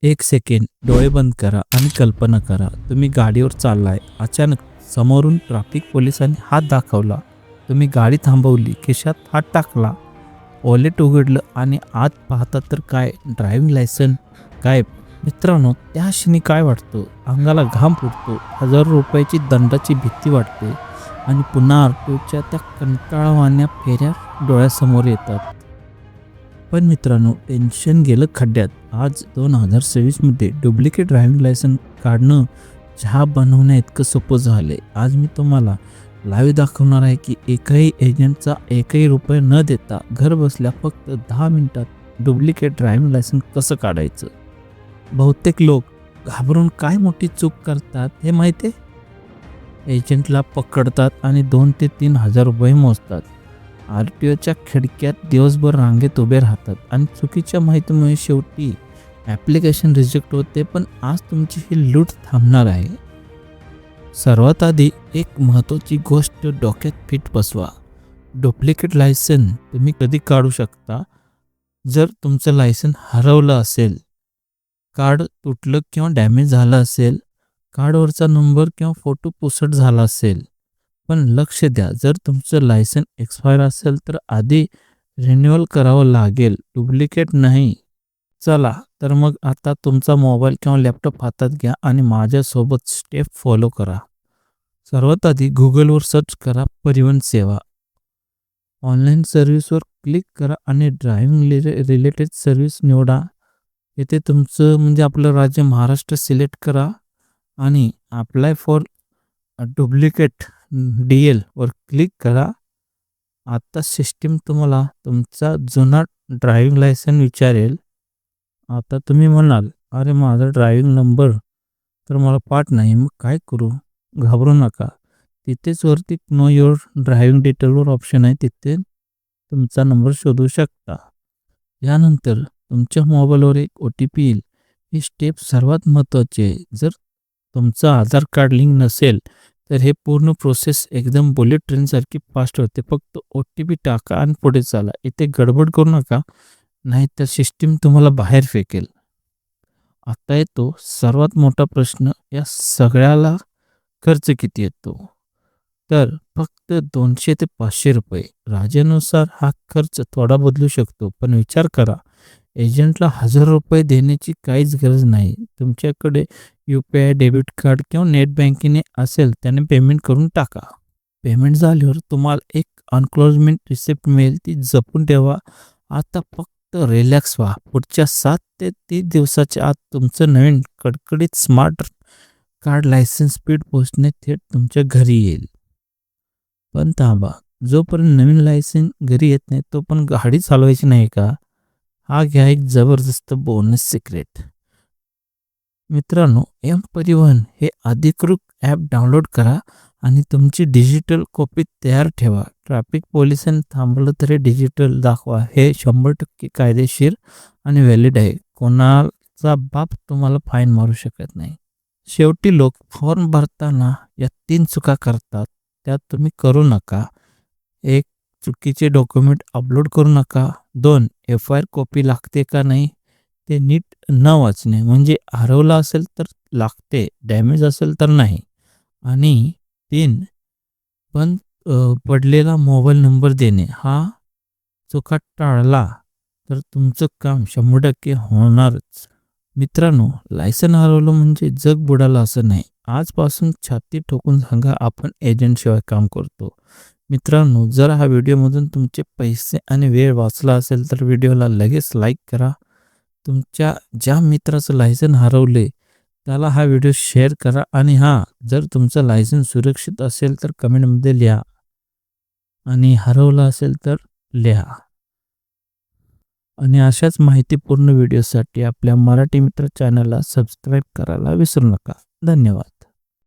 एक सेकंड डोळे बंद करा आणि कल्पना करा, तुम्ही गाडीवर चाललाय. अचानक समोरून ट्रॅफिक पोलिसांनी हात दाखवला. तुम्ही गाडी थांबवली, खिशात हात टाकला, वॉलेट उघडलं आणि आत पाहता तर काय, ड्रायव्हिंग लायसन गायब. मित्रांनो, त्या क्षणी काय वाटतं? अंगाला घाम फुटतो, ₹1000 दंडाची भीती वाटते आणि पुन्हा आरटीओच्या त्या कंटाळवाण्या फेऱ्या डोळ्यासमोर येतात. पण मित्रांनो, टेन्शन गेलं खड्ड्यात. आज 2026मध्ये डुप्लिकेट ड्रायव्हिंग लायसन काढणं चहा बनवण्या इतकं सोपं झालंय. आज मी तुम्हाला लाईव्ह दाखवणार आहे की एकही एजंटचा एकही रुपये न देता घर बसल्या फक्त 10 मिनिटात डुप्लिकेट ड्रायव्हिंग लायसन कसं काढायचं. बहुतेक लोक घाबरून काय मोठी चूक करतात हे माहिती आहे? एजंटला पकडतात आणि 2 ते 3 हजार रुपये मोजतात. आरटीओच्या खिडक्यात दिवसभर रांगेत उभे राहतात आणि चुकीच्या माहितीमुळे शेवटी ॲप्लिकेशन रिजेक्ट होते. पण आज तुमची ही लूट थांबणार आहे. सर्वात आधी एक महत्त्वाची गोष्ट डोक्यात फिट बसवा. डुप्लिकेट लायसन तुम्ही कधी काढू शकता? जर तुमचं लायसन हरवलं असेल, कार्ड तुटलं किंवा डॅमेज झालं असेल, कार्डवरचा नंबर किंवा फोटो पुसट झाला असेल. पण लक्ष द्या, जर तुमचं लायसन एक्सपायर असेल तर आधी रिन्युअल करावं लागेल, डुप्लिकेट नाही. चला तर मग आता तुमचा मोबाईल किंवा लॅपटॉप हातात घ्या आणि माझ्यासोबत स्टेप फॉलो करा. सर्वात आधी गुगलवर सर्च करा परिवहन सेवा. ऑनलाईन सर्व्हिसवर क्लिक करा आणि ड्रायव्हिंग रिलेटेड सर्व्हिस निवडा. येथे तुमचं म्हणजे आपलं राज्य महाराष्ट्र सिलेक्ट करा आणि अप्लाय फॉर डुप्लिकेट DL वर क्लिक करा. आता सिस्टीम तुम्हाला तुमचा जुना ड्रायव्हिंग लायसन विचारेल. आता तुम्ही म्हणाल, अरे माझा ड्रायव्हिंग नंबर तर मला पाठ नाही, मग काय करू? घाबरू नका. तिथेच वरती नो युअर ड्रायव्हिंग डिटेलवर ऑप्शन आहे, तिथे तुमचा नंबर शोधू शकता. यानंतर तुमच्या मोबाईलवर एक OTP येईल. ही स्टेप सर्वात महत्त्वाची आहे. जर तुमचं आधार कार्ड लिंक नसेल तर हे पूर्ण प्रोसेस एकदम बुलेट ट्रेनसारखी फास्ट होते. फक्त OTP टाका आणि पुढे चाला. इथे गडबड करू नका, नाहीतर सिस्टीम तुम्हाला बाहेर फेकेल. आता येतो सर्वात मोठा प्रश्न, या सगळ्याला खर्च किती येतो? तर फक्त 200 ते 500 रुपये. राज्यानुसार हा खर्च थोडा बदलू शकतो, पण विचार करा, एजंटला ₹1000 देण्याची काहीच गरज नाही. तुमच्याकडे UPI, डेबिट कार्ड किंवा नेट बँकिंग असेल त्याने पेमेंट करून टाका. पेमेंट झाल्यावर तुम्हाला एक अनक्लोजमेंट रिसिप्ट मिळेल, ती जपून ठेवा. आता फक्त रिलॅक्स व्हा. पुढच्या 7 ते 30 दिवसाच्या आत तुमचं नवीन कडकडीत स्मार्ट कार्ड लायसन्स स्पीड पोस्टने थेट तुमच्या घरी येईल. पण थांबा, जोपर्यंत नवीन लायसन घरी येत नाही तोपर्यंत गाडी चालवायची नाही का? हा घ्या एक जबरदस्त बोनस सिक्रेट. मित्रांनो, परिवहन हे अधिकृत ॲप डाउनलोड करा आणि तुमची डिजिटल कॉपी तयार ठेवा. ट्रॅफिक पोलिसांनी थांबवलं तरी डिजिटल दाखवा. हे 100% कायदेशीर आणि व्हॅलिड आहे. कोणाचा बाप तुम्हाला फाईन मारू शकत नाही. शेवटी लोक फॉर्म भरताना या 3 चुका करतात, त्या तुम्ही करू नका. 1. चुकीचे डॉक्युमेंट अपलोड करू नका. 2. FIR कॉपी लागते का नाही ते नीट न वाचणे, म्हणजे हरवला असेल तर लागते, डॅमेज असेल तर नाही. आणि 3. पण पडलेला मोबाईल नंबर देणे. हा चुका टाळला तर तुमचं काम 100% होणारच. मित्रांनो, लायसन हरवलं म्हणजे जग बुडालं असं नाही. आजपासून छाती ठोकून सांगा, आपण एजंटशिवाय काम करतो. मित्रांनो, जर हा व्हिडिओमधून तुमचे पैसे आणि वेळ वाचला असेल तर व्हिडिओला लगेच लाईक करा. तुमच्या ज्या मित्राचं लायसन हरवले त्याला हा व्हिडिओ शेअर करा. आणि हां, जर तुमचं लायसन सुरक्षित असेल तर कमेंटमध्ये लिहा आणि हरवलं असेल तर लिहा. आणि अशाच माहितीपूर्ण व्हिडिओसाठी आपल्या मराठी मित्र चॅनलला सबस्क्राईब करायला विसरू नका. धन्यवाद.